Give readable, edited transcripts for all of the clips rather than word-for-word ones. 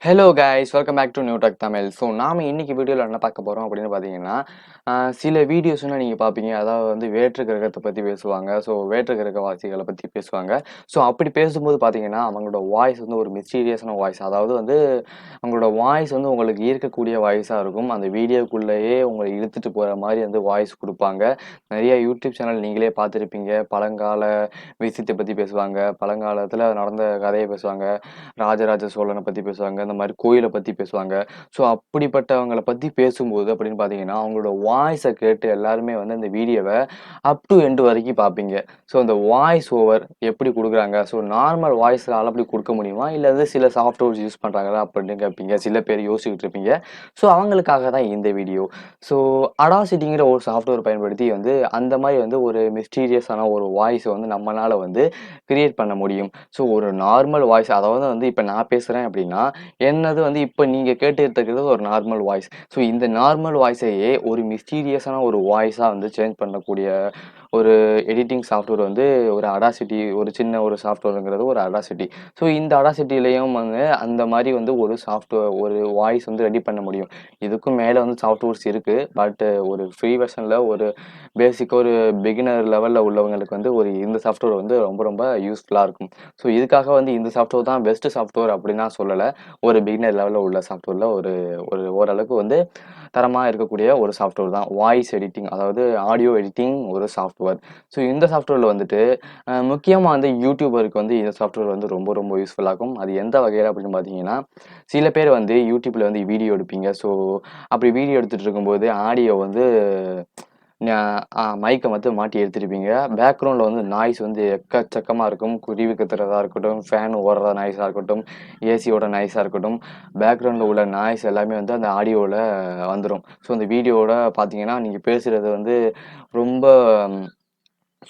Hello guys welcome back to new tech Tamil. So நாம இன்னைக்கு வீடியோவில் என்ன பார்க்க போகிறோம் அப்படின்னு பார்த்தீங்கன்னா சில வீடியோஸ்னால் நீங்கள் பார்ப்பீங்க. அதாவது வந்து வேற்று கிரகத்தை பற்றி பேசுவாங்க. ஸோ வேற்று கிரகவாசிகளை பற்றி பேசுவாங்க. ஸோ அப்படி பேசும்போது பார்த்தீங்கன்னா அவங்களோட வாய்ஸ் வந்து ஒரு மிஸ்டீரியஸான வாய்ஸ். அதாவது வந்து அவங்களோட வாய்ஸ் வந்து உங்களுக்கு ஈர்க்கக்கூடிய வாய்ஸாக இருக்கும். அந்த வீடியோக்குள்ளேயே உங்களை இழுத்துட்டு போகிற மாதிரி வந்து வாய்ஸ் கொடுப்பாங்க. நிறைய யூடியூப் சேனல் நீங்களே பார்த்துருப்பீங்க. பழங்கால விஷயத்தை பற்றி பேசுவாங்க. பழங்காலத்தில் நடந்த கதையை பேசுவாங்க. ராஜராஜ சோழனை பற்றி பேசுவாங்க. இந்த மாதிரி கோயிலை பற்றி பேசுவாங்க. ஸோ அப்படிப்பட்டவங்களை பற்றி பேசும்போது அப்படின்னு பார்த்தீங்கன்னா அவங்களோட வாய்ஸை கேட்டு எல்லாருமே வந்து இந்த வீடியோவை அப் டு எண்டு வரைக்கும் பார்ப்பீங்க. ஸோ அந்த வாய்ஸ் ஓவர் எப்படி கொடுக்குறாங்க? ஸோ நார்மல் வாய்ஸால் அப்படி கொடுக்க முடியுமா? இல்லை வந்து சில சாஃப்ட்வேர்ஸ் யூஸ் பண்ணுறாங்களா அப்படின்னு கேட்பீங்க. சில பேர் யோசிச்சுட்டு இருப்பீங்க. ஸோ அவங்களுக்காக தான் இந்த வீடியோ. ஸோ அடாசிட்டிங்கிற ஒரு சாஃப்ட்வேர் பயன்படுத்தி வந்து அந்த மாதிரி வந்து ஒரு மிஸ்டீரியஸான ஒரு வாய்ஸை வந்து நம்மளால வந்து கிரியேட் பண்ண முடியும். ஸோ ஒரு நார்மல் வாய்ஸ் அதாவது வந்து இப்போ நான் பேசுகிறேன் அப்படின்னா என்னது வந்து இப்போ நீங்கள் கேட்டுட்டு இருக்கிறது ஒரு நார்மல் வாய்ஸ். ஸோ இந்த நார்மல் வாய்ஸையே ஒரு மிஸ்டீரியஸான ஒரு வாய்ஸாக வந்து சேஞ்ச் பண்ணக்கூடிய ஒரு எடிட்டிங் சாஃப்ட்வேர் வந்து ஒரு அடாசிட்டி, ஒரு சின்ன ஒரு சாஃப்ட்வேருங்கிறது ஒரு அடாசிட்டி. ஸோ இந்த அடாசிட்டிலையும் வந்து அந்த மாதிரி வந்து ஒரு சாஃப்ட்வேர் ஒரு வாய்ஸ் வந்து ரெடி பண்ண முடியும். இதுக்கும் மேலே வந்து சாஃப்ட்வேர்ஸ் இருக்குது. பட் ஒரு ஃப்ரீ வெர்ஷனில் ஒரு பேசிக்காக ஒரு பிகினர் லெவலில் உள்ளவங்களுக்கு வந்து ஒரு இந்த சாஃப்ட்வேர் வந்து ரொம்ப ரொம்ப யூஸ்ஃபுல்லாக இருக்கும். ஸோ இதுக்காக வந்து இந்த சாஃப்ட்வேர் தான் பெஸ்ட் சாஃப்ட்வேர் அப்படின்னு நான் சொல்லலை. ஒரு பிகினர் லெவலில் உள்ள சாஃப்ட்வேரில் ஒரு ஒரு ஓரளவுக்கு வந்து தரமாக இருக்கக்கூடிய ஒரு சாஃப்ட்வேர் தான் வாய்ஸ் எடிட்டிங், அதாவது ஆடியோ எடிட்டிங் ஒரு சாஃப்ட்வேர். ஸோ இந்த சாஃப்ட்வேரில் வந்துட்டு முக்கியமாக வந்து யூடியூபருக்கு வந்து இந்த சாஃப்ட்வேர் வந்து ரொம்ப ரொம்ப யூஸ்ஃபுல்லாகும். அது எந்த வகையில் அப்படின்னு பார்த்தீங்கன்னா சில பேர் வந்து யூடியூப்பில் வந்து வீடியோ எடுப்பீங்க. ஸோ அப்படி வீடியோ எடுத்துகிட்டு இருக்கும்போது ஆடியோ வந்து மைக்கை வந்து மாட்டி எடுத்துருப்பீங்க. பேக்ரவுண்டில் வந்து நாய்ஸ் வந்து எக்கச்சக்கமாக இருக்கும். குருவி கத்துறதா இருக்கட்டும், ஃபேன் ஓடுறதா நாய்ஸாக இருக்கட்டும், ஏசியோட நாய்ஸாக இருக்கட்டும், பேக்ரவுண்டில் உள்ள நாய்ஸ் எல்லாமே வந்து அந்த ஆடியோவில் வந்துடும். ஸோ அந்த வீடியோவோட பார்த்தீங்கன்னா நீங்கள் பேசுகிறது வந்து ரொம்ப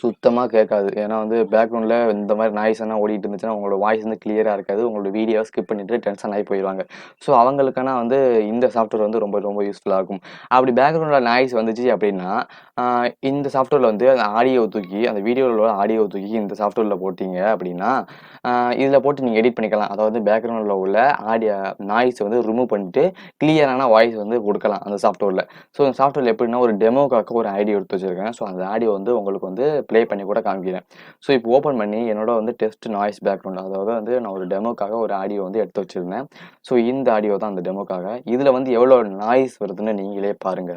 சுத்தமாக கேட்காது. ஏன்னா வந்து பேக்ரவுண்டில் இந்த மாதிரி நாய்ஸ் எல்லாம் ஓடிட்டு இருந்துச்சுன்னா உங்களோட வாய்ஸ் வந்து கிளியராக இருக்காது. உங்களோட வீடியோவை ஸ்கிப் பண்ணிட்டு டென்ஷன் ஆகி போயிடுவாங்க. ஸோ அவங்களுக்கான வந்து இந்த சாஃப்ட்வேர் வந்து ரொம்ப ரொம்ப யூஸ்ஃபுல்லாக இருக்கும். அப்படி பேக்ரவுண்டில் நாய்ஸ் வந்துச்சு அப்படின்னா இந்த சாஃப்ட்வேரில் வந்து அந்த ஆடியோவை தூக்கி அந்த வீடியோவில் உள்ள ஆடியோவை தூக்கி இந்த சாஃப்ட்வேரில் போட்டிங்க அப்படின்னா இதில் போட்டு நீங்கள் எடிட் பண்ணிக்கலாம். அதாவது பேக்ரவுண்டில் உள்ள ஆடியோ நாய்ஸ் வந்து ரிமூவ் பண்ணிட்டு கிளியரான வாய்ஸ் வந்து கொடுக்கலாம் அந்த சாஃப்ட்வேரில். ஸோ அந்த சாஃப்ட்வேரில் எப்படின்னா ஒரு டெமோக்காக ஒரு ஆடியோ எடுத்து வச்சிருக்கேன். ஸோ அந்த ஆடியோ வந்து உங்களுக்கு வந்து ப்ளே பண்ணி கூட காமிக்கிறேன். ஸோ இப்போ ஓப்பன் பண்ணி என்னோட வந்து டெஸ்ட் நாய்ஸ் பேக்ரவுண்ட், அதாவது வந்து நான் ஒரு டெமோக்காக ஒரு ஆடியோ வந்து எடுத்து வச்சிருந்தேன். ஸோ இந்த ஆடியோ தான் அந்த டெமோக்காக. இதில் வந்து எவ்வளோ நாய்ஸ் வருதுன்னு நீங்களே பாருங்க.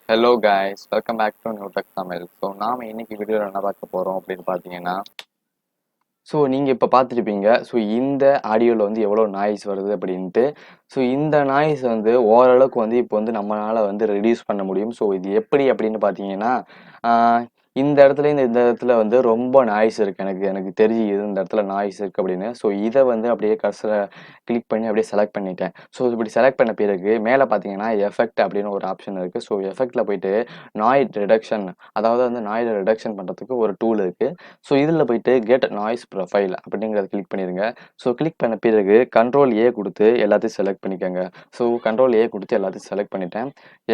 Hello guys welcome back to new tech Tamil. So நாம் இன்னைக்கு வீடியோவில் என்ன பார்க்க போகிறோம் அப்படின்னு பார்த்தீங்கன்னா ஸோ நீங்கள் இப்போ பார்த்துருப்பீங்க. ஸோ இந்த ஆடியோவில் வந்து எவ்வளோ நாய்ஸ் வருது அப்படின்ட்டு. ஸோ இந்த நாய்ஸ் வந்து ஓரளவுக்கு வந்து இப்போ வந்து நம்மளால் வந்து ரெடியூஸ் பண்ண முடியும். ஸோ இது எப்படி அப்படின்னு பார்த்தீங்கன்னா இந்த இடத்துல இந்த இடத்துல வந்து ரொம்ப நாய்ஸ் இருக்குது. எனக்கு எனக்கு தெரியுது இந்த இடத்துல நாய்ஸ் இருக்குது அப்படின்னு. ஸோ இதை வந்து அப்படியே கர்சரை கிளிக் பண்ணி அப்படியே செலக்ட் பண்ணிட்டேன். ஸோ இப்படி செலக்ட் பண்ண பிறகு மேலே பார்த்தீங்கன்னா எஃபெக்ட் அப்படின்னு ஒரு ஆப்ஷன் இருக்குது. ஸோ எஃபெக்டில் போயிட்டு நாய்ஸ் ரிடக்ஷன், அதாவது வந்து நாய்ஸ் ரிடக்ஷன் பண்ணுறதுக்கு ஒரு டூல் இருக்குது. ஸோ இதில் போயிட்டு கெட் நாய்ஸ் ப்ரொஃபைல் அப்படிங்கிறத கிளிக் பண்ணிடுங்க. ஸோ கிளிக் பண்ண பிறகு கண்ட்ரோல் ஏ கொடுத்து எல்லாத்தையும் செலக்ட் பண்ணிக்கோங்க. ஸோ கண்ட்ரோல் ஏ கொடுத்து எல்லாத்தையும் செலக்ட் பண்ணிட்டேன்.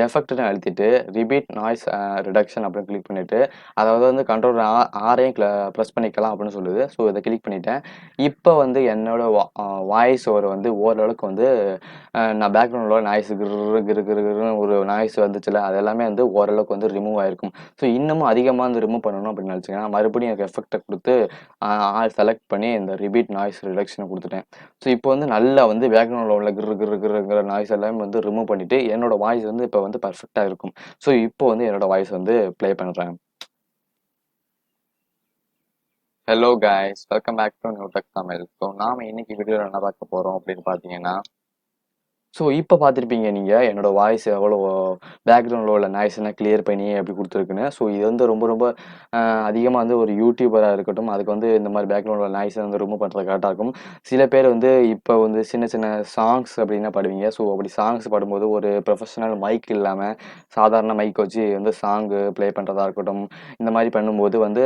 எஃபெக்ட்னு அழுத்திட்டு ரிபீட் நாய்ஸ் ரிடக்ஷன் அப்படின்னு கிளிக் பண்ணிவிட்டு அதாவது வந்து கண்ட்ரோல் ஆரையும் ப்ரெஸ் பண்ணிக்கலாம் அப்படின்னு சொல்லுது. ஸோ இதை கிளிக் பண்ணிட்டேன். இப்போ வந்து என்னோட வாய்ஸ் ஓவர் வந்து ஓரளவுக்கு வந்து நான் பேக்ரவுண்டில் நாய்ஸ் கிரு கிரு கிருன்னு ஒரு நாய்ஸ் வந்துச்சுல அது எல்லாமே வந்து ஓரளவுக்கு வந்து ரிமூவ் ஆயிருக்கும். ஸோ இன்னமும் அதிகமாக வந்து ரிமூவ் பண்ணணும் அப்படின்னு நினச்சிங்கன்னா மறுபடியும் எனக்கு எஃபெக்டை கொடுத்து ஆல் செலக்ட் பண்ணி இந்த ரிபீட் நாய்ஸ் ரிடக்ஷனை கொடுத்துட்டேன். ஸோ இப்போ வந்து நல்லா வந்து பேக்ரவுண்டில் உள்ள கிரு கிரு கிருங்கிற நாய்ஸ் எல்லாமே வந்து ரிமூவ் பண்ணிவிட்டு என்னோட வாய்ஸ் வந்து இப்போ வந்து பர்ஃபெக்டாக இருக்கும். ஸோ இப்போ வந்து என்னோட வாய்ஸ் வந்து ப்ளே பண்ணுறேன். Hello guys welcome back to new tech Tamil. So நாம் இன்னைக்கு வீடியோவில் என்ன பார்க்க போகிறோம் அப்படின்னு பார்த்தீங்கன்னா ஸோ இப்போ பார்த்துருப்பீங்க நீங்கள் என்னோட வாய்ஸ் எவ்வளோ பேக்ரவுண்டில் உள்ள நாய்ஸ் எல்லாம் கிளியர் பண்ணி அப்படி கொடுத்துருக்குன்னு. ஸோ இது வந்து ரொம்ப ரொம்ப அதிகமாக வந்து ஒரு யூடியூபராக இருக்கட்டும் அதுக்கு வந்து இந்த மாதிரி பேக்ரவுண்டில் நாய்ஸை வந்து ரிமூவ் பண்ணுறது கரெக்டாக இருக்கும். சில பேர் வந்து இப்போ வந்து சின்ன சின்ன சாங்ஸ் அப்படின்னா பாடுவீங்க. ஸோ அப்படி சாங்ஸ் பாடும்போது ஒரு ப்ரொஃபஷனல் மைக் இல்லாமல் சாதாரண மைக் வச்சு வந்து சாங்கு ப்ளே பண்ணுறதா இருக்கட்டும். இந்த மாதிரி பண்ணும்போது வந்து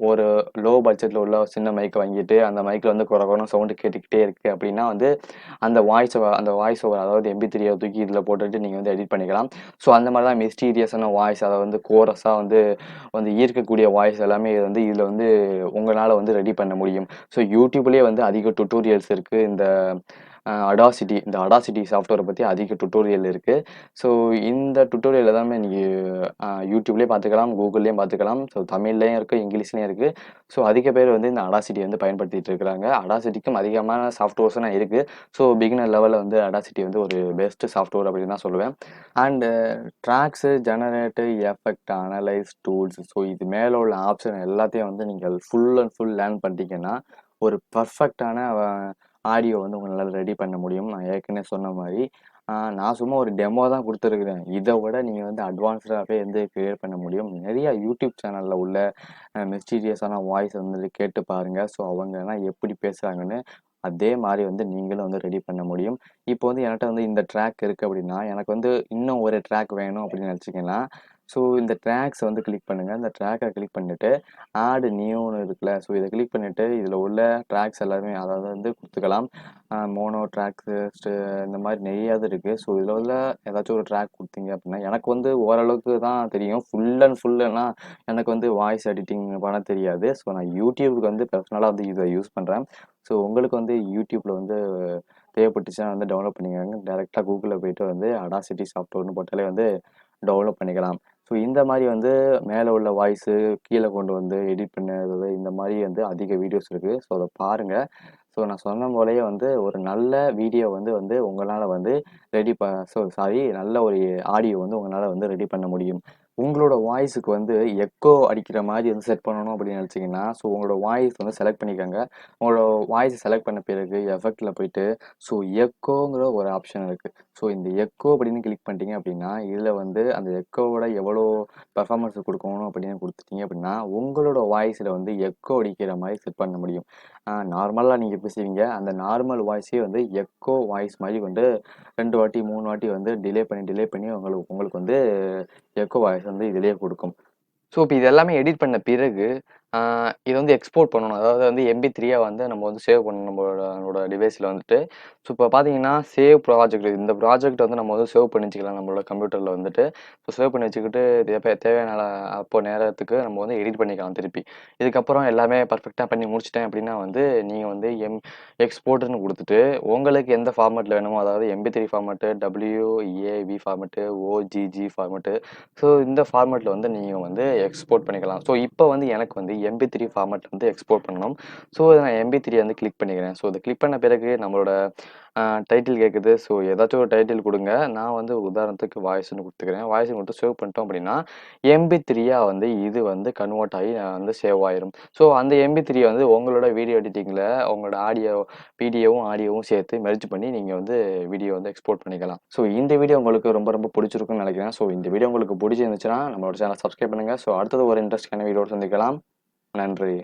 ஒரு லோ பட்ஜெட்டில் உள்ள சின்ன மைக்கை வாங்கிட்டு அந்த மைக்கில் வந்து குறை குறைன்னு சவுண்டு கேட்டுக்கிட்டே இருக்குது அப்படின்னா வந்து அந்த வாய்ஸ் ஓவர் அதாவது MP3 தூக்கி இதில் போட்டுட்டு நீங்கள் வந்து எடிட் பண்ணிக்கலாம். ஸோ அந்த மாதிரி தான் மிஸ்டீரியஸான வாய்ஸ், அதை வந்து கோரஸாக வந்து வந்து ஈர்க்கக்கூடிய வாய்ஸ் எல்லாமே வந்து இதில் வந்து உங்களால் வந்து ரெடி பண்ண முடியும். ஸோ யூடியூப்லேயே வந்து அதிக டுட்டோரியல்ஸ் இருக்குது. இந்த அடாசிட்டி சாஃப்ட்வேரை பற்றி அதிக டுட்டோரியல் இருக்குது. ஸோ இந்த டுட்டோரியல் எல்லாமே நீங்கள் யூடியூப்லேயே பார்த்துக்கலாம், கூகுள்லேயும் பார்த்துக்கலாம். ஸோ தமிழ்லேயும் இருக்குது, இங்கிலீஷ்லேயும் இருக்குது. ஸோ அதிக பேர் வந்து இந்த அடாசிட்டி வந்து பயன்படுத்திட்டு இருக்கிறாங்க. அடாசிட்டிக்கும் அதிகமான சாஃப்ட்வேர்ஸ்லாம் இருக்குது. ஸோ பிகினர் லெவலில் வந்து அடாசிட்டி வந்து ஒரு பெஸ்ட் சாஃப்ட்வேர் அப்படின்னு தான் சொல்லுவேன். And tracks, generate, effect, analyse, tools, so இது மேலே உள்ள ஆப்ஷன் எல்லாத்தையும் வந்து நீங்கள் ஃபுல் அண்ட் ஃபுல் லேர்ன் பண்ணிட்டீங்கன்னா ஒரு பர்ஃபெக்டான ஆடியோ வந்து உங்களால் ரெடி பண்ண முடியும். நான் ஏற்கனவே சொன்ன மாதிரி நான் சும்மா ஒரு டெமோ தான் கொடுத்துருக்குறேன். இதை விட நீங்கள் வந்து அட்வான்ஸ்டாகவே வந்து கிரியேட் பண்ண முடியும். நிறைய யூடியூப் சேனலில் உள்ள மிஸ்டீரியஸான வாய்ஸ் வந்து கேட்டு பாருங்கள். ஸோ அவங்கலாம் எப்படி பேசுகிறாங்கன்னு அதே மாதிரி வந்து நீங்களும் வந்து ரெடி பண்ண முடியும். இப்போ வந்து என்கிட்ட வந்து இந்த ட்ராக் இருக்குது அப்படின்னா, எனக்கு வந்து இன்னும் ஒரு ட்ராக் வேணும் அப்படின்னு நினச்சிங்கன்னா, ஸோ இந்த ட்ராக்ஸை வந்து கிளிக் பண்ணுங்கள். இந்த ட்ராக்கை கிளிக் பண்ணிவிட்டு ஆட் நியூன்னு இருக்குல்ல, ஸோ இதை கிளிக் பண்ணிவிட்டு இதில் உள்ள ட்ராக்ஸ் எல்லாமே அதாவது வந்து கொடுத்துக்கலாம். மோனோ ட்ராக்ஸு, இந்த மாதிரி நிறைய இது இருக்குது. ஸோ இதில் உள்ள ஏதாச்சும் ஒரு ட்ராக் கொடுத்தீங்க அப்படின்னா, எனக்கு வந்து ஓரளவுக்கு தான் தெரியும். ஃபுல் அண்ட் ஃபுல்லுனா எனக்கு வந்து வாய்ஸ் எடிட்டிங் பண்ண தெரியாது. ஸோ நான் யூடியூபுக்கு வந்து பர்சனலாக வந்து இதை யூஸ் பண்ணுறேன். ஸோ உங்களுக்கு வந்து யூடியூப்பில் வந்து தேவைப்பட்டுச்சுன்னா வந்து டவுன்லோட் பண்ணிக்கோங்க. டேரெக்டாக கூகுளில் போயிட்டு வந்து அடாசிட்டி சாஃப்ட்வேர்னு போட்டாலே வந்து டவுன்லோட் பண்ணிக்கலாம். ஸோ இந்த மாதிரி வந்து மேலே உள்ள வாய்ஸு கீழே கொண்டு வந்து எடிட் பண்ணுறது, இந்த மாதிரி வந்து அதிக வீடியோஸ் இருக்குது. ஸோ அதை பாருங்கள். ஸோ நான் சொன்ன போலயே வந்து ஒரு நல்ல வீடியோ வந்து வந்து உங்களால் வந்து நல்ல ஒரு ஆடியோ வந்து உங்களால் வந்து ரெடி பண்ண முடியும். உங்களோட வாய்ஸுக்கு வந்து எக்கோ அடிக்கிற மாதிரி வந்து செட் பண்ணணும் அப்படின்னு நினச்சிங்கன்னா, ஸோ உங்களோட வாய்ஸ் வந்து செலக்ட் பண்ணிக்கோங்க. உங்களோட வாய்ஸை செலக்ட் பண்ண பிறகு எஃபெக்டில் போயிட்டு ஸோ எக்கோங்கிற ஒரு ஆப்ஷன் இருக்குது. ஸோ இந்த எக்கோ அப்படின்னு கிளிக் பண்ணிட்டீங்க அப்படின்னா, இதில் வந்து அந்த எக்கோவோட எவ்வளோ பெர்ஃபார்மன்ஸ் கொடுக்கணும் அப்படின்னு கொடுத்துட்டீங்க அப்படின்னா, உங்களோட வாய்ஸில் வந்து எக்கோ அடிக்கிற மாதிரி செட் பண்ண முடியும். நார்மலாக நீங்கள் பேசுவீங்க, அந்த நார்மல் வாய்ஸே வந்து எக்கோ வாய்ஸ் மாதிரி வந்து 2 வாட்டி 3 வாட்டி வந்து டிலே பண்ணி உங்களுக்கு உங்களுக்கு வந்து எக்கோ வாய்ஸ் வந்து இதிலேயே கொடுக்கும். ஸோ இப்போ இது எல்லாமே எடிட் பண்ண பிறகு இதை வந்து எக்ஸ்போர்ட் பண்ணணும். அதாவது வந்து MP3 வந்து நம்ம வந்து சேவ் பண்ணணும் நம்மளோட டிவைஸில் வந்துட்டு. ஸோ இப்போ பார்த்தீங்கன்னா சேவ் ப்ராஜெக்ட், இந்த ப்ராஜெக்ட் வந்து நம்ம வந்து சேவ் பண்ணி வச்சுக்கலாம் நம்மளோட கம்ப்யூட்டரில் வந்துட்டு. ஸோ சேவ் பண்ணி வச்சுக்கிட்டு தேவையான அப்போ நேரத்துக்கு நம்ம வந்து எடிட் பண்ணிக்கலாம் திருப்பி. இதுக்கப்புறம் எல்லாமே பர்ஃபெக்டாக பண்ணி முடிச்சிட்டேன் அப்படின்னா வந்து நீங்கள் வந்து எக்ஸ்போர்ட்னு கொடுத்துட்டு உங்களுக்கு எந்த ஃபார்மேட்டில் வேணுமோ, அதாவது MP3 format, WAV format, OGG format, so இந்த ஃபார்மேட்டில் வந்து நீங்கள் வந்து எக்ஸ்போர்ட் பண்ணிக்கலாம். ஸோ இப்போ வந்து எனக்கு வந்து MP3 ஃபார்மேட் வந்து எக்ஸ்போர்ட் பண்ணணும். ஸோ இதை நான் MP3 வந்து கிளிக் பண்ணிக்கிறேன். ஸோ இதை கிளிக் பண்ண பிறகு நம்மளோட டைட்டில் கேட்குது. ஸோ ஏதாச்சும் ஒரு டைட்டில் கொடுங்க. நான் வந்து உதாரணத்துக்கு வாய்ஸ்ன்னு கொடுத்துக்கிறேன். வாய்ஸ்ன்னு கொடுத்து சேவ் பண்ணிட்டோம் அப்படின்னா MP3 வந்து இது வந்து கன்வெர்ட் ஆகி வந்து சேவ் ஆயிரும். ஸோ அந்த MP3 வந்து உங்களோட வீடியோ எடிட்டிங்கில் உங்களோட வீடியோவும் ஆடியோவும் சேர்த்து மெர்ஜ் பண்ணி நீங்கள் வந்து வீடியோ வந்து எக்ஸ்போர்ட் பண்ணிக்கலாம். ஸோ இந்த வீடியோ உங்களுக்கு ரொம்ப ரொம்ப பிடிச்சிருக்குன்னு நினைக்கிறேன். ஸோ இந்த வீடியோ உங்களுக்கு பிடிச்சிருந்துச்சுன்னா நம்மளோட சேனல் சப்ஸ்கிரைப் பண்ணுங்கள். ஸோ அடுத்தது ஒரு இன்ட்ரெஸ்டிங்கான வீடியோட சந்திக்கலாம். நன்றி.